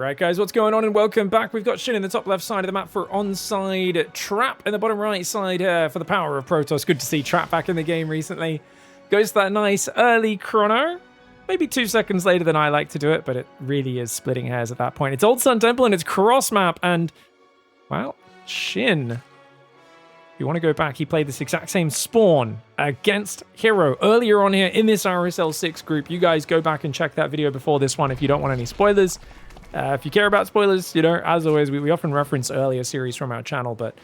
Right, guys, what's going on? And welcome back. We've got Shin in the top left side of the map for onside, Trap in the bottom right side for the power of Protoss. Good to see Trap back in the game recently. Goes to that nice early chrono. Maybe 2 seconds later than I like to do it, but it really is splitting hairs at that point. It's Old Sun Temple and it's cross map, and, well, Shin. If you want to go back, he played this exact same spawn against Hero earlier on here in this RSL 6 group. You guys go back and check that video before this one if you don't want any spoilers. If you care about spoilers, you know, as always, we often reference earlier series from our channel, but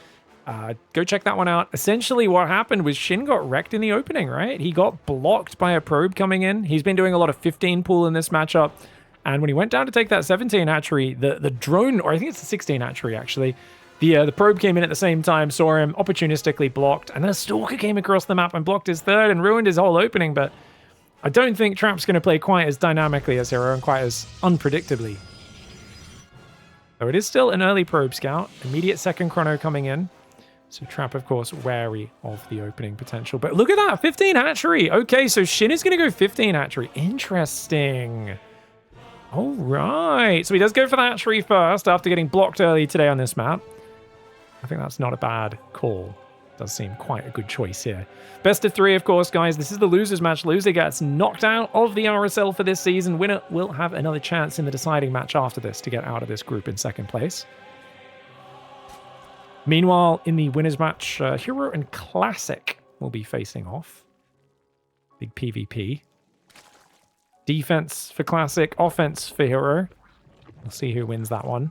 go check that one out. Essentially, what happened was Shin got wrecked in the opening, right? He got blocked by a probe coming in. He's been doing a lot of 15 pool in this matchup, and when he went down to take that 17 hatchery, the drone, or I think it's the 16 hatchery, actually, the probe came in at the same time, saw him, opportunistically blocked, and then a Stalker came across the map and blocked his third and ruined his whole opening, but I don't think Trap's going to play quite as dynamically as Hero and quite as unpredictably. So it is still an early probe scout. Immediate second chrono coming in. So Trap, of course, wary of the opening potential. But look at that, 15 hatchery. Okay, so Shin is going to go 15 hatchery. Interesting. All right. So he does go for the hatchery first after getting blocked early today on this map. I think that's not a bad call. Does seem quite a good choice here. Best of 3, of course, guys. This is the losers match. Loser gets knocked out of the RSL for this season. Winner will have another chance in the deciding match after this to get out of this group in second place. Meanwhile, in the winners match, Hero and Classic will be facing off. Big PvP. Defense for Classic, offense for Hero. We'll see who wins that one.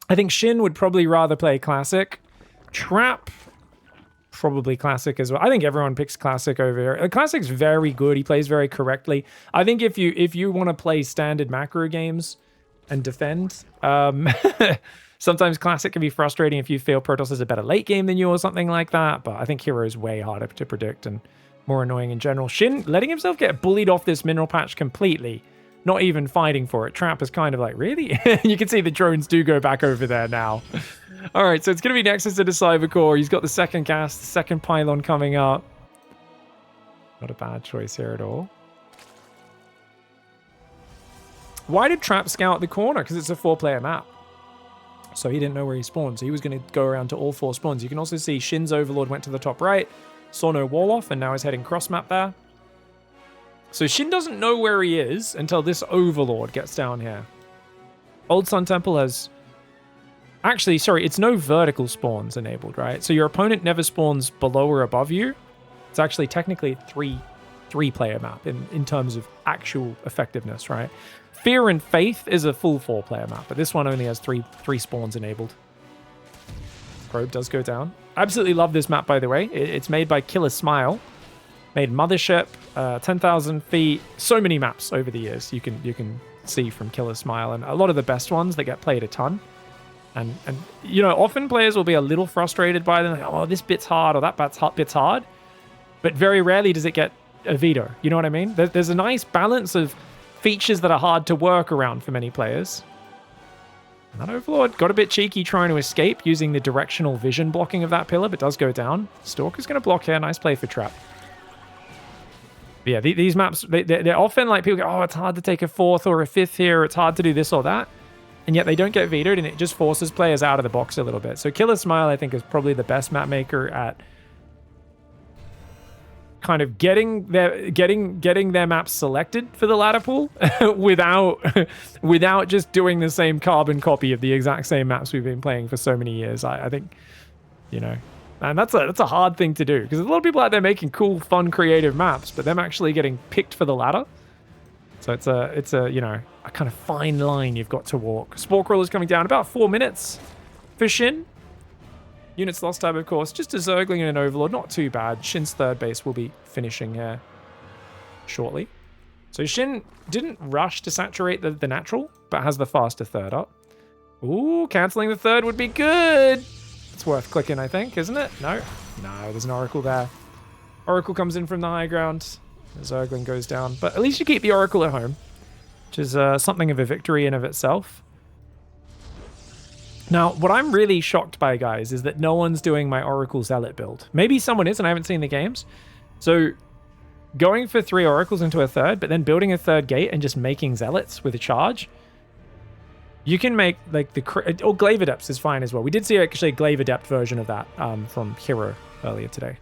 I think Shin would probably rather play Classic. Trap, probably Classic as well. I think everyone picks Classic over here. Classic's very good. He plays very correctly. I think if you want to play standard macro games and defend, sometimes Classic can be frustrating if you feel Protoss is a better late game than you or something like that. But I think Hero is way harder to predict and more annoying in general. Shin letting himself get bullied off this mineral patch completely. Not even fighting for it. Trap is kind of like, really? You can see the drones do go back over there now. All right, so it's going to be Nexus into Cybercore. He's got the second gas, the second pylon coming up. Not a bad choice here at all. Why did Trap scout the corner? Because it's a 4-player map. So he didn't know where he spawned. So he was going to go around to all 4 spawns. You can also see Shin's Overlord went to the top right, saw no wall off, and now is heading cross map there. So Shin doesn't know where he is until this Overlord gets down here. Old Sun Temple has... Actually, sorry, it's no vertical spawns enabled, right? So your opponent never spawns below or above you. It's actually technically a three-player map in terms of actual effectiveness, right? Fear and Faith is a full 4-player map, but this one only has three spawns enabled. Probe does go down. Absolutely love this map, by the way. It's made by Killer Smile. Made Mothership, 10,000 feet. So many maps over the years you can see from Killer Smile, and a lot of the best ones that get played a ton. And you know, often players will be a little frustrated by them, like, oh, this bit's hard or that bit's hard. But very rarely does it get a veto. You know what I mean? There's a nice balance of features that are hard to work around for many players. And that Overlord got a bit cheeky trying to escape using the directional vision blocking of that pillar, but does go down. Stalker's going to block here. Nice play for Trap. But yeah, these maps, they're often like people go, oh, it's hard to take a 4th or a 5th here. It's hard to do this or that. And yet they don't get vetoed, and it just forces players out of the box a little bit. So Killer Smile, I think, is probably the best map maker at kind of getting their maps selected for the ladder pool without just doing the same carbon copy of the exact same maps we've been playing for so many years. I think, you know, and that's a hard thing to do, because there's a lot of people out there making cool, fun, creative maps, but them actually getting picked for the ladder. So it's a you know, a kind of fine line you've got to walk. Spore Crawler's coming down, about 4 minutes for Shin. Units lost time, of course. Just a Zergling and an Overlord, not too bad. Shin's third base will be finishing here shortly. So Shin didn't rush to saturate the natural, but has the faster third up. Ooh, cancelling the third would be good. It's worth clicking, I think, isn't it? No, there's an Oracle there. Oracle comes in from the high ground. The Zergling goes down, but at least you keep the Oracle at home, which is something of a victory in of itself. Now, what I'm really shocked by, guys, is that no one's doing my Oracle Zealot build. Maybe someone is, and I haven't seen the games. So going for 3 Oracles into a third, but then building a third gate and just making Zealots with a charge You can make like or Glaive Adepts is fine as well. We did see actually a Glaive Adept version of that from Hero earlier today.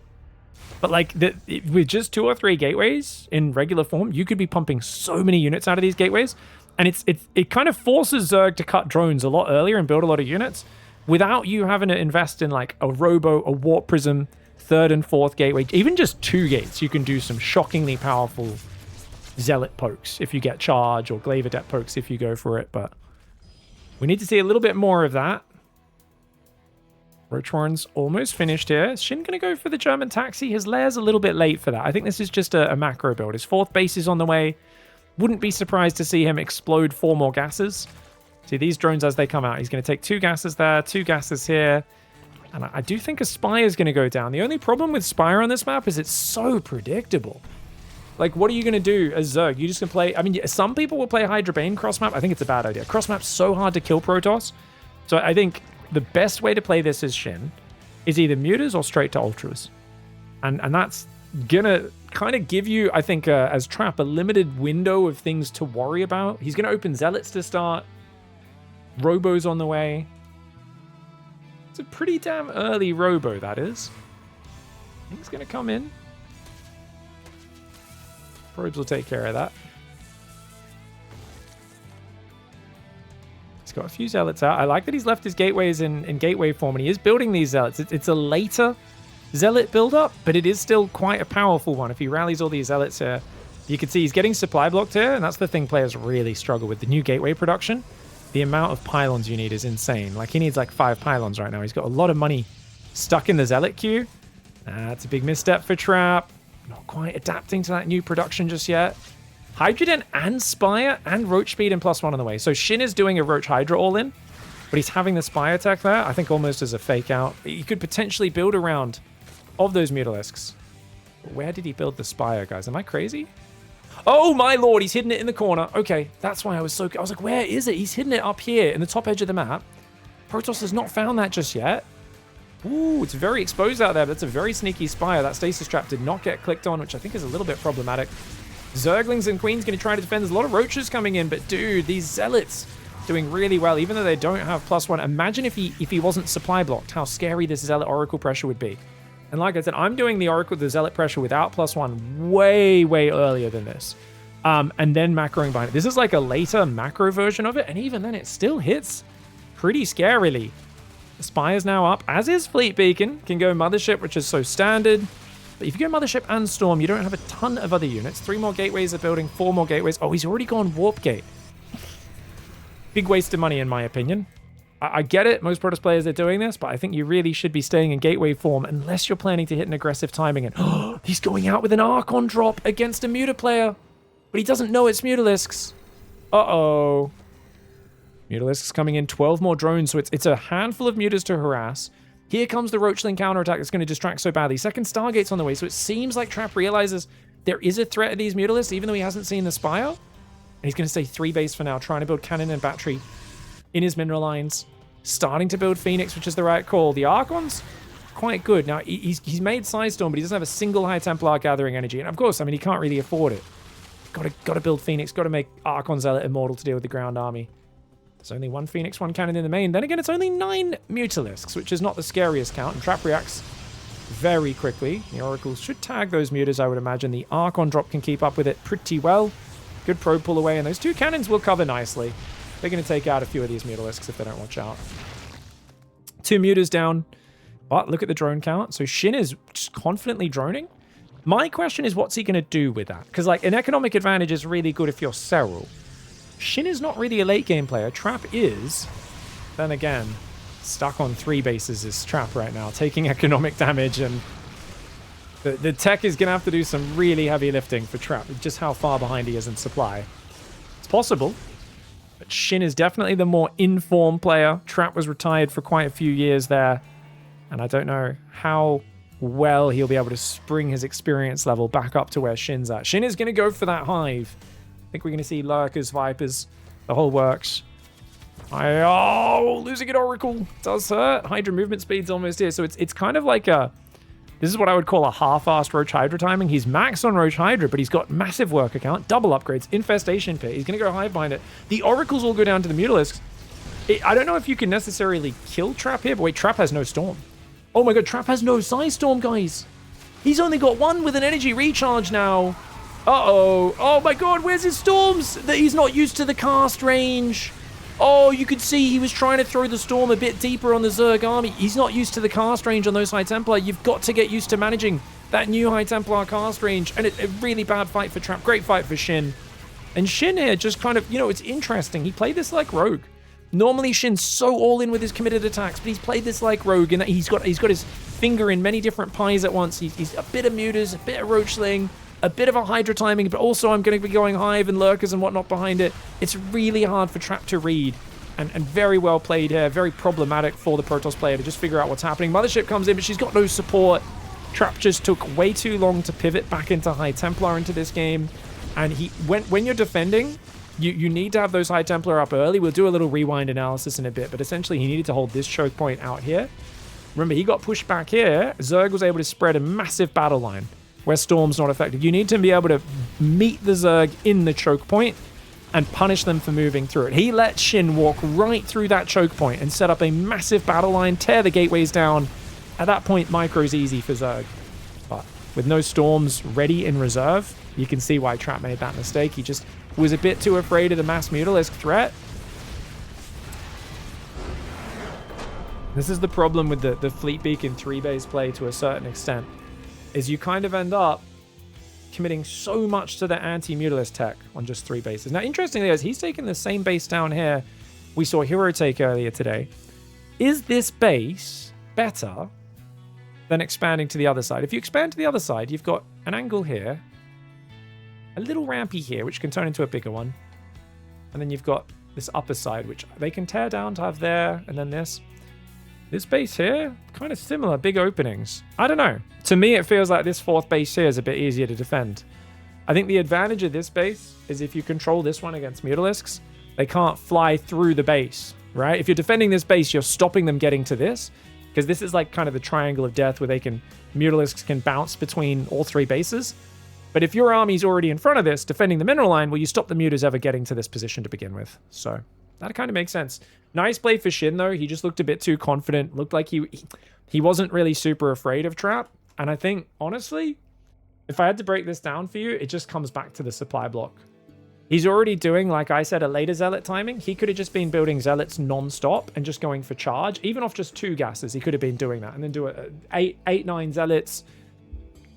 But like with just 2 or 3 gateways in regular form, you could be pumping so many units out of these gateways. And it kind of forces Zerg to cut drones a lot earlier and build a lot of units without you having to invest in like a Robo, a Warp Prism, 3rd and 4th gateway. Even just 2 gates, you can do some shockingly powerful Zealot pokes if you get charge, or Glaive Adept pokes if you go for it. But we need to see a little bit more of that. Roach Warren's almost finished here. Is Shin going to go for the German taxi? His lair's a little bit late for that. I think this is just a macro build. His 4th base is on the way. Wouldn't be surprised to see him explode 4 more gases. See, these drones as they come out. He's going to take 2 gases there, 2 gases here. And I do think a Spire is going to go down. The only problem with Spire on this map is it's so predictable. Like, what are you going to do as Zerg? You just can play... I mean, some people will play Hydra Bane cross-map. I think it's a bad idea. Cross-map's so hard to kill Protoss. So I think the best way to play this as Shin is either Mutas or straight to Ultras. And that's going to kind of give you, I think, as Trap, a limited window of things to worry about. He's going to open Zealots to start. Robo's on the way. It's a pretty damn early Robo, that is. He's going to come in. Probes will take care of that. He's got a few Zealots out. I like that he's left his gateways in gateway form, and he is building these Zealots. It's a later Zealot build-up, but it is still quite a powerful one. If he rallies all these Zealots here, you can see he's getting supply blocked here, and that's the thing players really struggle with. The new gateway production, the amount of pylons you need is insane. Like, he needs like 5 pylons right now. He's got a lot of money stuck in the Zealot queue. That's a big misstep for Trap. Not quite adapting to that new production just yet. Hydrogen and Spire and Roach Speed and +1 on the way. So Shin is doing a Roach Hydra all-in, but he's having the Spire tech there, I think almost as a fake out. He could potentially build a round of those Mutalisks. Where did he build the Spire, guys? Am I crazy? Oh my lord, he's hidden it in the corner. Okay, that's why I was like, where is it? He's hidden it up here in the top edge of the map. Protoss has not found that just yet. Ooh, it's very exposed out there, but that's a very sneaky Spire. That Stasis Trap did not get clicked on, which I think is a little bit problematic. Zerglings and Queen's going to try to defend. There's a lot of Roaches coming in, but dude, these Zealots doing really well, even though they don't have +1. Imagine if he wasn't supply blocked, how scary this Zealot Oracle pressure would be. And like I said, I'm doing the Oracle, the Zealot pressure without +1 way, way earlier than this. And then macroing behind it. This is like a later macro version of it, and even then it still hits pretty scarily. The Spire's now up, as is Fleet Beacon. Can go Mothership, which is so standard. But if you go Mothership and Storm, you don't have a ton of other units. 3 more gateways are building, 4 more gateways. Oh, he's already gone Warp Gate. Big waste of money, in my opinion. I get it, most Protoss players are doing this, but I think you really should be staying in gateway form unless you're planning to hit an aggressive timing. And he's going out with an Archon drop against a Muta player, but he doesn't know it's Mutalisks. Uh-oh. Mutalisks coming in, 12 more drones, so it's a handful of Mutas to harass. Here comes the Roachling counterattack that's going to distract so badly. Second Stargate's on the way, so it seems like Trap realizes there is a threat of these Mutalisks, even though he hasn't seen the Spire. And he's going to stay 3 base for now, trying to build cannon and battery in his mineral lines. Starting to build Phoenix, which is the right call. The Archon's quite good. Now, he's made Sidestorm, but he doesn't have a single High Templar gathering energy. And of course, I mean, he can't really afford it. Got to build Phoenix, got to make Archon Zealot immortal to deal with the ground army. There's only 1 Phoenix, 1 cannon in the main. Then again, it's only 9 Mutalisks, which is not the scariest count. And Trap reacts very quickly. The Oracles should tag those Mutas, I would imagine. The Archon drop can keep up with it pretty well. Good probe pull away, and those 2 cannons will cover nicely. They're going to take out a few of these Mutalisks if they don't watch out. 2 Mutas down. But look at the drone count. So Shin is just confidently droning. My question is, what's he going to do with that? Because like an economic advantage is really good if you're Serral. Shin is not really a late game player. Trap is. Then again, stuck on 3 bases is Trap right now, taking economic damage, and the tech is going to have to do some really heavy lifting for Trap, just how far behind he is in supply. It's possible, but Shin is definitely the more informed player. Trap was retired for quite a few years there, and I don't know how well he'll be able to spring his experience level back up to where Shin's at. Shin is going to go for that hive. I think we're going to see Lurkers, Vipers, the whole works. Losing an Oracle does hurt. Hydra movement speed's almost here, so it's kind of like a... This is what I would call a half-assed Roach Hydra timing. He's maxed on Roach Hydra, but he's got massive worker count, double upgrades, Infestation Pit. He's going to go hive behind it. The Oracles will go down to the Mutalisks. I don't know if you can necessarily kill Trap here, but wait, Trap has no Storm. Oh my god, Trap has no Size Storm, guys. He's only got one with an energy recharge now. Uh-oh. Oh my god, where's his Storms? That he's not used to the cast range. Oh, you could see he was trying to throw the Storm a bit deeper on the Zerg army. He's not used to the cast range on those High Templar. You've got to get used to managing that new High Templar cast range. And a really bad fight for Trap. Great fight for Shin. And Shin here just kind of, you know, it's interesting. He played this like Rogue. Normally Shin's so all in with his committed attacks, but he's played this like Rogue, and he's got his finger in many different pies at once. He's a bit of Mutas, a bit of Roachling, a bit of a Hydra timing, but also I'm going to be going Hive and Lurkers and whatnot behind it. It's really hard for Trap to read, and very well played here. Very problematic for the Protoss player to just figure out what's happening. Mothership comes in, but she's got no support. Trap just took way too long to pivot back into High Templar into this game, and when you're defending, you need to have those High Templar up early. We'll do a little rewind analysis in a bit, but essentially he needed to hold this choke point out here. Remember, he got pushed back here. Zerg was able to spread a massive battle line where Storm's not effective. You need to be able to meet the Zerg in the choke point and punish them for moving through it. He let Shin walk right through that choke point and set up a massive battle line, tear the gateways down. At that point, micro's easy for Zerg. But with no Storms ready in reserve, you can see why Trap made that mistake. He just was a bit too afraid of the mass Mutalisk threat. This is the problem with the Fleet Beacon 3-base play to a certain extent, is you kind of end up committing so much to the anti-Mutalisk tech on just 3 bases. Now, interestingly, as he's taking the same base down here we saw Hero take earlier today, is this base better than expanding to the other side? If you expand to the other side, you've got an angle here, a little rampy here, which can turn into a bigger one, and then you've got this upper side, which they can tear down to have there, and then this. This base here, kind of similar, big openings. I don't know. To me, it feels like this 4th base here is a bit easier to defend. I think the advantage of this base is if you control this one against Mutalisks, they can't fly through the base, right? If you're defending this base, you're stopping them getting to this, because this is like kind of the triangle of death where Mutalisks can bounce between all 3 bases. But if your army's already in front of this, defending the mineral line, well, you stop the Mutas ever getting to this position to begin with. So that kind of makes sense. Nice play for Shin, though. He just looked a bit too confident. Looked like he wasn't really super afraid of Trap. And I think, honestly, if I had to break this down for you, it just comes back to the supply block. He's already doing, like I said, a later Zealot timing. He could have just been building Zealots non-stop and just going for charge. Even off just 2 gases, he could have been doing that. And then do 9 Zealots,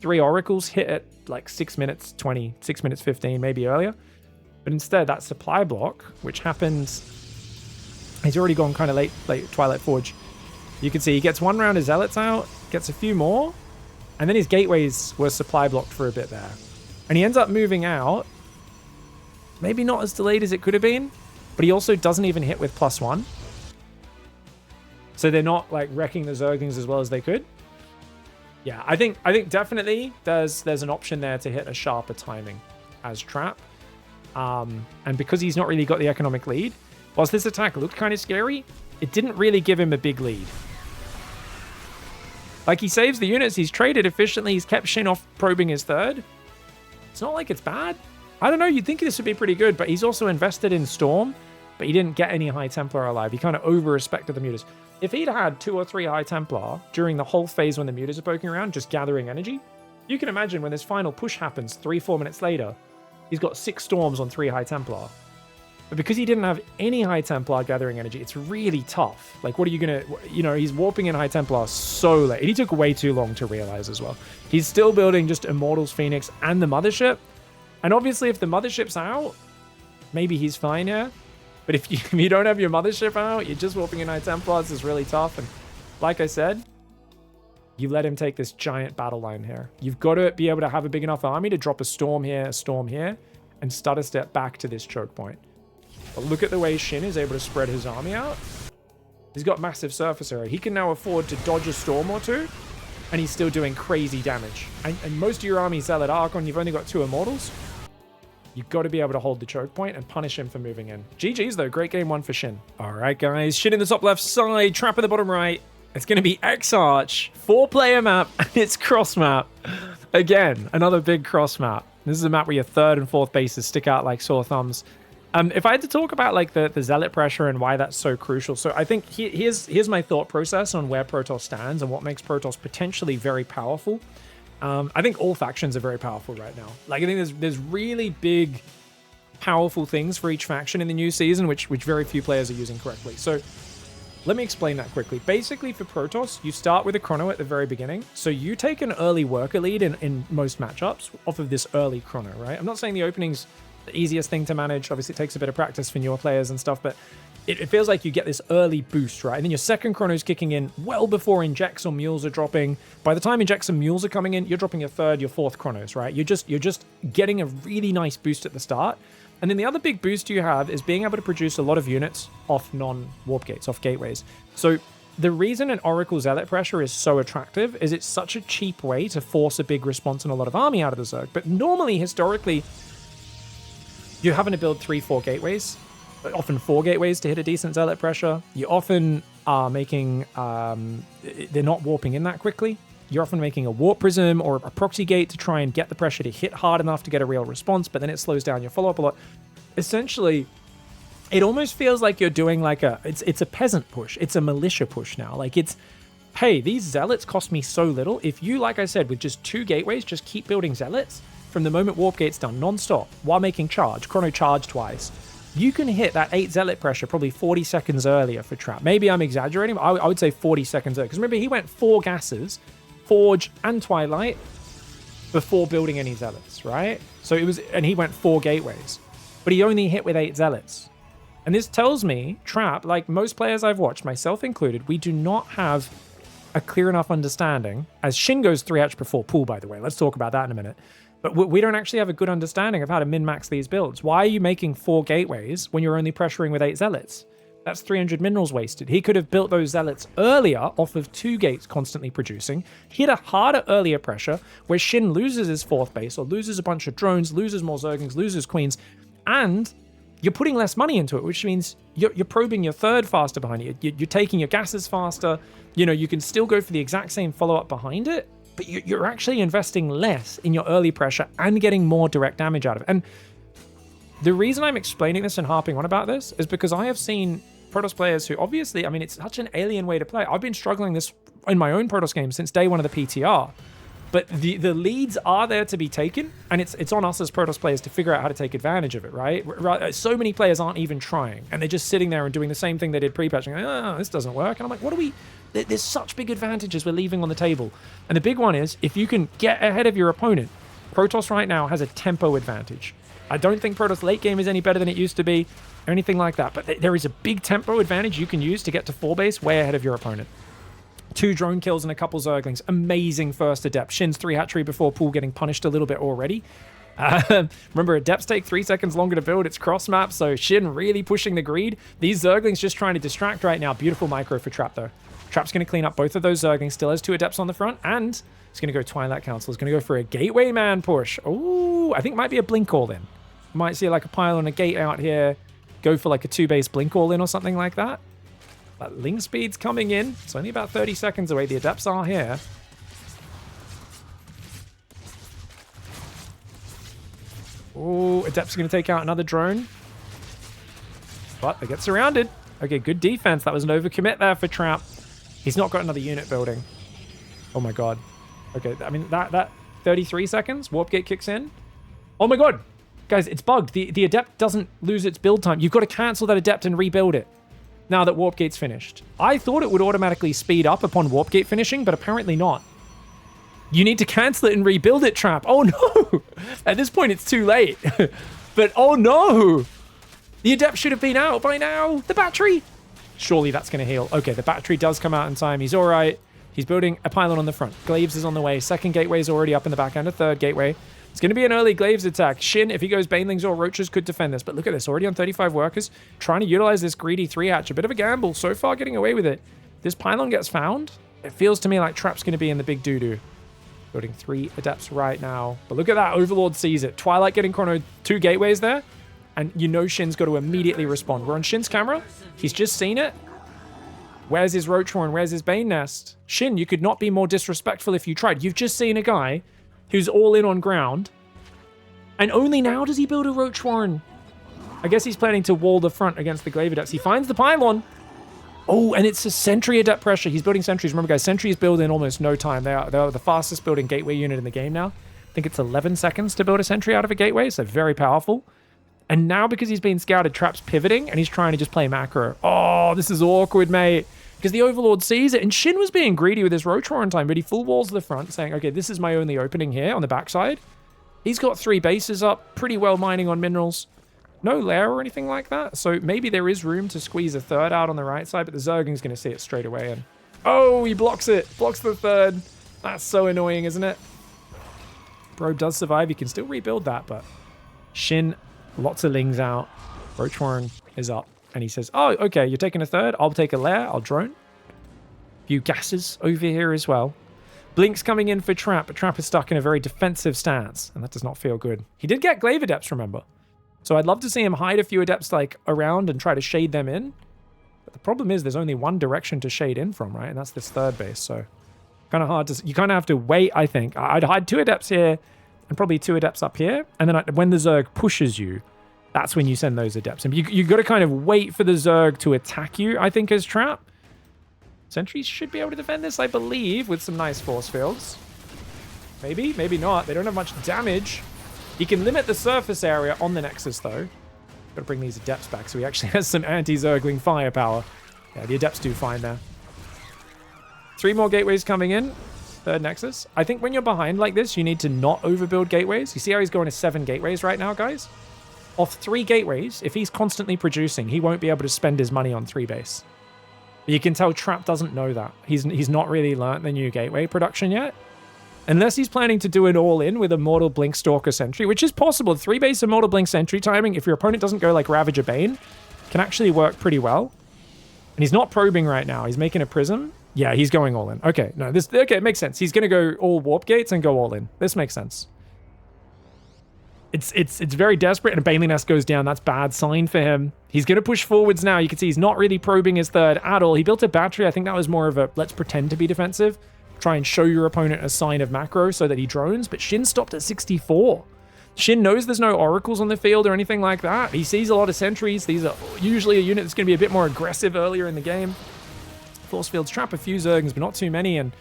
3 Oracles, hit at like 6 minutes 20, 6 minutes 15, maybe earlier. But instead, that supply block, which happens... He's already gone kind of late Twilight Forge. You can see he gets 1 round of Zealots out, gets a few more, and then his gateways were supply blocked for a bit there. And he ends up moving out. Maybe not as delayed as it could have been, but he also doesn't even hit with +1. So they're not like wrecking the Zerglings as well as they could. Yeah, I think definitely there's an option there to hit a sharper timing as Trap. And because he's not really got the economic lead, whilst this attack looked kind of scary, it didn't really give him a big lead. Like, he saves the units, he's traded efficiently, he's kept Shin off probing his 3rd. It's not like it's bad. I don't know, you'd think this would be pretty good, but he's also invested in Storm, but he didn't get any High Templar alive. He kind of over-respected the Mutas. If he'd had 2 or 3 High Templar during the whole phase when the Mutas are poking around, just gathering energy, you can imagine when this final push happens 3-4 minutes later, he's got 6 Storms on 3 High Templar. But because he didn't have any High Templar gathering energy, it's really tough. Like, what are you going to... You know, he's warping in High Templar so late. He took way too long to realize as well. He's still building just Immortals, Phoenix, and the Mothership. And obviously, if the Mothership's out, maybe he's fine here. But if you don't have your Mothership out, you're just warping in High Templar. This is really tough. And like I said, you let him take this giant battle line here. You've got to be able to have a big enough army to drop a storm here, and start a step back to this choke point. But look at the way Shin is able to spread his army out. He's got massive surface area. He can now afford to dodge a storm or 2, and he's still doing crazy damage. And most of your army Zealot Archon, you've only got 2 Immortals. You've got to be able to hold the choke point and punish him for moving in. GG's though, great game 1 for Shin. All right, guys, Shin in the top left side, Trap in the bottom right. It's going to be X-Arch, 4-player map, and it's cross map. Again, another big cross map. This is a map where your 3rd and 4th bases stick out like sore thumbs. If I had to talk about like the zealot pressure and why that's so crucial, so I think here's my thought process on where Protoss stands and what makes Protoss potentially very powerful. I think all factions are very powerful right now. Like I think there's really big, powerful things for each faction in the new season, which very few players are using correctly. So let me explain that quickly. Basically, for Protoss, you start with a chrono at the very beginning. So you take an early worker lead in most matchups off of this early chrono, right? I'm not saying the opening's the easiest thing to manage. Obviously, it takes a bit of practice for newer players and stuff, but it feels like you get this early boost, right? And then your second chrono's kicking in well before injects or mules are dropping. By the time injects and mules are coming in, you're dropping your third, your fourth chronos, right? You're just getting a really nice boost at the start. And then the other big boost you have is being able to produce a lot of units off non-warp gates, off gateways. So the reason an Oracle Zealot pressure is so attractive is it's such a cheap way to force a big response and a lot of army out of the Zerg. But normally, historically, you're having to build 3-4 gateways, often 4 gateways to hit a decent Zealot pressure. You often are making, they're not warping in that quickly. You're often making a warp prism or a proxy gate to try and get the pressure to hit hard enough to get a real response, but then it slows down your follow-up a lot. Essentially, it almost feels like you're doing like it's a peasant push. It's a militia push now. Like it's, hey, these Zealots cost me so little. If you, like I said, with just 2 gateways, just keep building Zealots from the moment warp gate's done, non-stop, while making charge, chrono charge twice, you can hit that 8 Zealot pressure probably 40 seconds earlier for Trap. Maybe I'm exaggerating, but I would say 40 seconds earlier. Because remember, he went 4 gases, Forge and Twilight before building any Zealots, right? So it was, and he went 4 gateways, but he only hit with 8 Zealots. And this tells me, Trap, like most players I've watched, myself included, we do not have a clear enough understanding, as Shin goes 3H before Pool, by the way. Let's talk about that in a minute. But we don't actually have a good understanding of how to min-max these builds. Why are you making 4 gateways when you're only pressuring with 8 Zealots? That's 300 minerals wasted. He could have built those Zealots earlier off of 2 gates constantly producing. He had a harder earlier pressure where Shin loses his 4th base or loses a bunch of drones, loses more Zerglings, loses queens, and you're putting less money into it, which means you're probing your 3rd faster behind it. You're taking your gases faster. You know, you can still go for the exact same follow-up behind it, but you're actually investing less in your early pressure and getting more direct damage out of it. And the reason I'm explaining this and harping on about this is because I have seen Protoss players who obviously, I mean, it's such an alien way to play. I've been struggling this in my own Protoss game since day 1 of the PTR. But the leads are there to be taken, and it's on us as Protoss players to figure out how to take advantage of it, right? So many players aren't even trying, and they're just sitting there and doing the same thing they did pre-patching. Oh, this doesn't work. And I'm like, what do we... There's such big advantages we're leaving on the table. And the big one is, if you can get ahead of your opponent, Protoss right now has a tempo advantage. I don't think Protoss late game is any better than it used to be, or anything like that, but there is a big tempo advantage you can use to get to 4 base way ahead of your opponent. 2 drone kills and a couple Zerglings. Amazing first Adept. Shin's 3 hatchery before Pool getting punished a little bit already. Remember, Adepts take 3 seconds longer to build. It's cross map, so Shin really pushing the greed. These Zerglings just trying to distract right now. Beautiful micro for Trap, though. Trap's going to clean up both of those Zerglings. Still has 2 Adepts on the front, and he's going to go Twilight Council. He's going to go for a Gateway Man push. Oh, I think it might be a Blink All-In. Might see like a pile on a gate out here. Go for like a 2-base Blink All-In or something like that. But Ling Speed's coming in. It's only about 30 seconds away. The Adepts are here. Oh, Adepts are going to take out another drone. But they get surrounded. Okay, good defense. That was an overcommit there for Trap. He's not got another unit building. Oh my god. Okay, I mean, that 33 seconds. Warp Gate kicks in. Oh my god. Guys, it's bugged. The Adept doesn't lose its build time. You've got to cancel that Adept and rebuild it now that Warp Gate's finished. I thought it would automatically speed up upon Warp Gate finishing, but apparently not. You need to cancel it and rebuild it, Trap. Oh no! At this point, it's too late. But oh no! The Adept should have been out by now. The battery! Surely that's going to heal. Okay, the battery does come out in time. He's all right. He's building a pylon on the front. Glaives is on the way. 2nd gateway is already up in the back end. A 3rd gateway. It's going to be an early Glaives attack. Shin, if he goes Banelings or Roaches, could defend this. But look at this. Already on 35 workers. Trying to utilize this greedy 3-hatch. A bit of a gamble. So far getting away with it. This pylon gets found. It feels to me like Trap's going to be in the big doo-doo. Building 3 Adepts right now. But look at that. Overlord sees it. Twilight getting chrono 2 gateways there. And you know Shin's got to immediately respond. We're on Shin's camera. He's just seen it. Where's his Roach Warren? Where's his Bane Nest? Shin, you could not be more disrespectful if you tried. You've just seen a guy who's all in on ground. And only now does he build a Roach Warren. I guess he's planning to wall the front against the Glaive Adepts. He finds the pylon. Oh, and it's a Sentry Adept pressure. He's building sentries. Remember, guys, sentries build in almost no time. They are the fastest building gateway unit in the game now. I think it's 11 seconds to build a sentry out of a gateway, so very powerful. And now, because he's being scouted, Trap's pivoting, and he's trying to just play macro. Oh, this is awkward, mate. Because the Overlord sees it, and Shin was being greedy with his Rotron time, but he full walls the front, saying, okay, this is my only opening here on the backside. He's got 3 bases up, pretty well mining on minerals. No lair or anything like that, so maybe there is room to squeeze a third out on the right side, but the Zergling's going to see it straight away. And oh, he blocks it. Blocks the third. That's so annoying, isn't it? Bro does survive. He can still rebuild that, but Shin, lots of lings out. Roachwarren is up, and he says, oh, okay, you're taking a third. I'll take a lair. I'll drone. Few gases over here as well. Blink's coming in for Trap, but Trap is stuck in a very defensive stance, and that does not feel good. He did get Glaive Adepts, remember? So I'd love to see him hide a few Adepts like around and try to shade them in. But the problem is there's only one direction to shade in from, right? And that's this third base. So kind of hard to... You kind of have to wait, I think. I'd hide 2 Adepts here and probably 2 Adepts up here. And then when the Zerg pushes you, that's when you send those Adepts. And you got to kind of wait for the Zerg to attack you, I think, as Trap. Sentries should be able to defend this, I believe, with some nice force fields. Maybe, maybe not. They don't have much damage. He can limit the surface area on the Nexus, though. Got to bring these Adepts back, so he actually has some anti-Zergling firepower. Yeah, the Adepts do fine there. 3 more gateways coming in. 3rd Nexus. I think when you're behind like this, you need to not overbuild gateways. You see how he's going to 7 gateways right now, guys? Off 3 gateways, if he's constantly producing, he won't be able to spend his money on 3 base. But you can tell Trap doesn't know that. He's not really learnt the new gateway production yet. Unless he's planning to do an all-in with Immortal Blink Stalker Sentry, which is possible. 3 base Immortal Blink Sentry timing, if your opponent doesn't go like Ravager Bane, can actually work pretty well. And he's not probing right now. He's making a Prism. Yeah, he's going all in. Okay, no, okay, it makes sense. He's going to go all Warp Gates and go all in. This makes sense. It's very desperate, and a Baneling Nest goes down. That's bad sign for him. He's going to push forwards now. You can see he's not really probing his third at all. He built a battery. I think that was more of a let's pretend to be defensive. Try and show your opponent a sign of macro so that he drones, but Shin stopped at 64. Shin knows there's no oracles on the field or anything like that. He sees a lot of sentries. These are usually a unit that's going to be a bit more aggressive earlier in the game. Force fields trap a few Zerglings, but not too many, and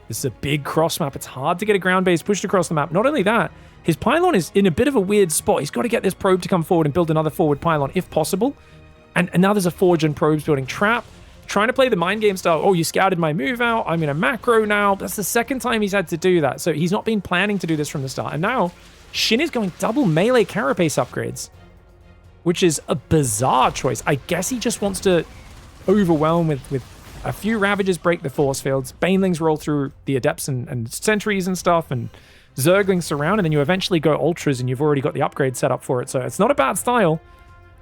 this is a big cross map. It's hard to get a ground base pushed across the map. Not only that, his pylon is in a bit of a weird spot. He's got to get this probe to come forward and build another forward pylon if possible. And now there's a Forge and Probes building Trap. Trying to play the mind game style. Oh, you scouted my move out. I'm in a macro now. That's the 2nd time he's had to do that. So he's not been planning to do this from the start. And now Shin is going double melee carapace upgrades, which is a bizarre choice. I guess he just wants to overwhelm with a few Ravagers break the force fields. Banelings roll through the Adepts and Sentries and stuff, and Zerglings surround, and then you eventually go Ultras and you've already got the upgrade set up for it. So it's not a bad style.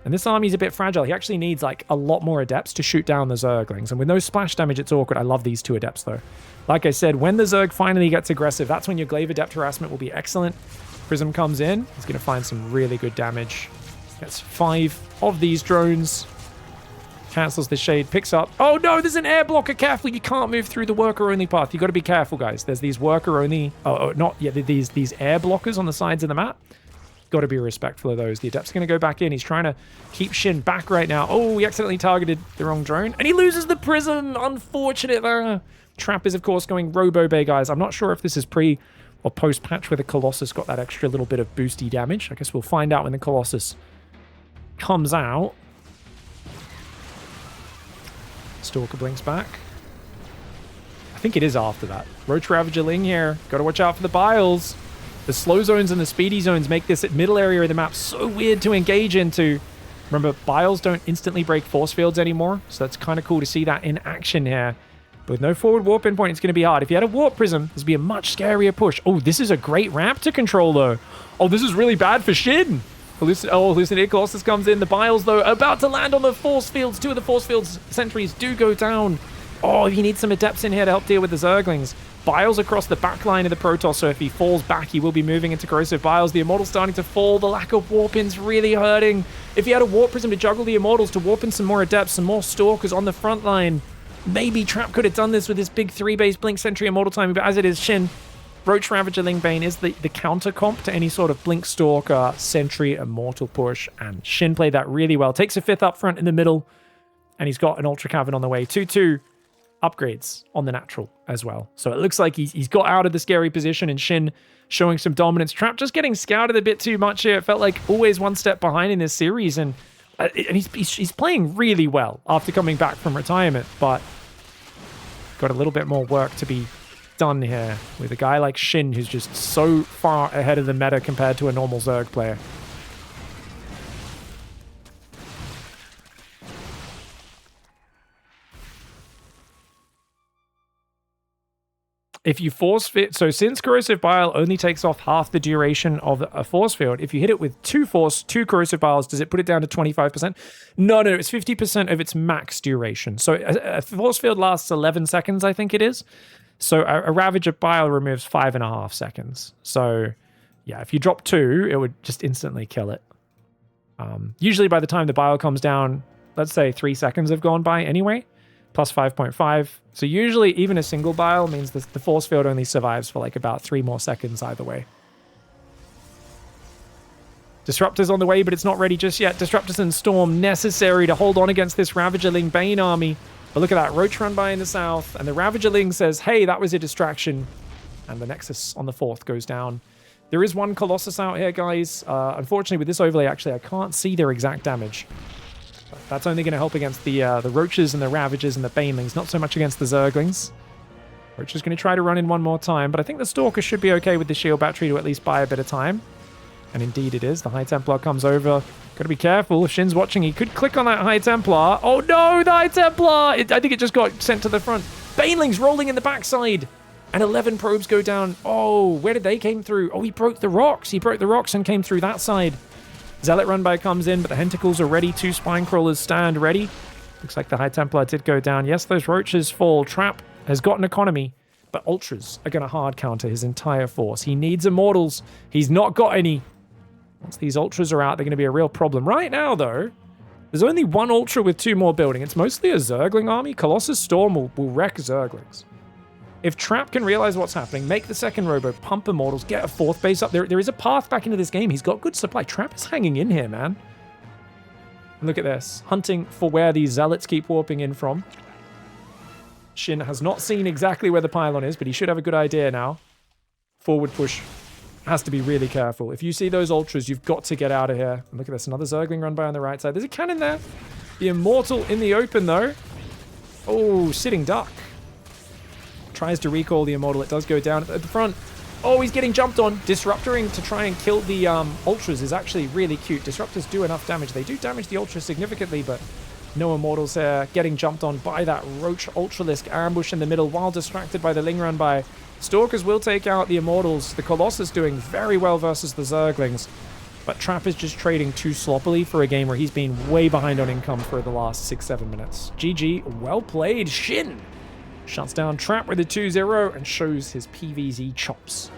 And this army's a bit fragile. He actually needs like a lot more Adepts to shoot down the Zerglings. And with no splash damage, it's awkward. I love these 2 Adepts though. Like I said, when the Zerg finally gets aggressive, that's when your Glaive Adept harassment will be excellent. Prism comes in. He's going to find some really good damage. Gets 5 of these drones. Cancels the shade. Picks up. Oh no, there's an air blocker. Careful. You can't move through the worker-only path. You got to be careful, guys. There's these worker-only... these air blockers on the sides of the map. Got to be respectful of those. The Adept's going to go back in. He's trying to keep Shin back right now. Oh, he accidentally targeted the wrong drone. And he loses the Prism. Unfortunate there. Trap is, of course, going Robo Bay, guys. I'm not sure if this is pre or post-patch where the Colossus got that extra little bit of boosty damage. I guess we'll find out when the Colossus comes out. Stalker blinks back. I think it is after that. Roach Ravager Ling here. Got to watch out for the Biles. The slow zones and the speedy zones make this middle area of the map so weird to engage into. Remember, Biles don't instantly break force fields anymore, so that's kind of cool to see that in action here. But with no forward warp in point, it's going to be hard. If you had a warp prism, this would be a much scarier push. Oh, this is a great ramp to control, though. Oh, this is really bad for Shin. Hallucinated Colossus comes in. The Biles, though, about to land on the force fields. 2 of the force fields sentries do go down. Oh, he needs some Adepts in here to help deal with the Zerglings. Biles across the back line of the Protoss, so if he falls back, he will be moving into Corrosive Biles. The Immortal's starting to fall. The lack of warp-in's really hurting. If he had a Warp Prism to juggle the Immortals, to warp in some more Adepts, some more Stalkers on the front line, maybe Trap could have done this with his big 3-base Blink Sentry Immortal timing, but as it is, Shin Roach Ravager Lingbane is the counter comp to any sort of Blink Stalker, Sentry, Immortal push, and Shin played that really well. Takes a 5th up front in the middle, and he's got an Ultra Cavern on the way. 2-2 upgrades on the natural as well. So it looks like he's got out of the scary position, and Shin showing some dominance. Trap just getting scouted a bit too much here. It felt like always one step behind in this series, and he's playing really well after coming back from retirement, but got a little bit more work to be done here with a guy like Shin, who's just so far ahead of the meta compared to a normal Zerg player. If you force fit, so since Corrosive Bile only takes off half the duration of a force field, if you hit it with 2 Corrosive Biles, does it put it down to 25%? No, it's 50% of its max duration. So a force field lasts 11 seconds, I think it is. So a Ravager Bile removes 5.5 seconds. So yeah, if you drop 2, it would just instantly kill it. Usually by the time the Bile comes down, let's say 3 seconds have gone by anyway. Plus 5.5. So usually even a single Bile means the force field only survives for like about 3 more seconds either way. Disruptor's on the way, but it's not ready just yet. Disruptors and Storm necessary to hold on against this Ravager Ling Bane army. But look at that, Roach run by in the south, and the Ravager Ling says, hey, that was a distraction. And the Nexus on the 4th goes down. There is one Colossus out here, guys. Unfortunately, with this overlay, actually, I can't see their exact damage. But that's only going to help against the Roaches and the Ravagers and the Banelings, not so much against the Zerglings. Roach is going to try to run in one more time, but I think the Stalker should be okay with the shield battery to at least buy a bit of time. And indeed it is. The High Templar comes over. Got to be careful. If Shin's watching, he could click on that High Templar. Oh no, the High Templar! I think it just got sent to the front. Banelings rolling in the backside. And 11 probes go down. Oh, where did they came through? Oh, he broke the rocks. He broke the rocks and came through that side. Zealot run by comes in, but the Hentacles are ready. 2 Spine Crawlers stand ready. Looks like the High Templar did go down. Yes, those Roaches fall. Trap has got an economy, but Ultras are going to hard counter his entire force. He needs Immortals. He's not got any. Once these Ultras are out, they're going to be a real problem. Right now, though, there's only one Ultra with 2 more building. It's mostly a Zergling army. Colossus Storm will wreck Zerglings. If Trap can realize what's happening, make the second Robo, pump Immortals, get a 4th base up. There is a path back into this game. He's got good supply. Trap is hanging in here, man. And look at this. Hunting for where these Zealots keep warping in from. Shin has not seen exactly where the pylon is, but he should have a good idea now. Forward push. Has to be really careful. If you see those Ultras, you've got to get out of here. And look at this. Another Zergling run by on the right side. There's a cannon there. The Immortal in the open, though. Oh, sitting duck. Tries to recall the Immortal. It does go down at the front. Oh, he's getting jumped on. Disruptoring to try and kill the Ultras is actually really cute. Disruptors do enough damage. They do damage the Ultras significantly, but no Immortals there. Getting jumped on by that Roach Ultralisk ambush in the middle while distracted by the Ling run by. Stalkers will take out the Immortals. The Colossus doing very well versus the Zerglings. But Trap is just trading too sloppily for a game where he's been way behind on income for the last 6-7 minutes. GG, well played, Shin! Shuts down Trap with a 2-0 and shows his PvZ chops.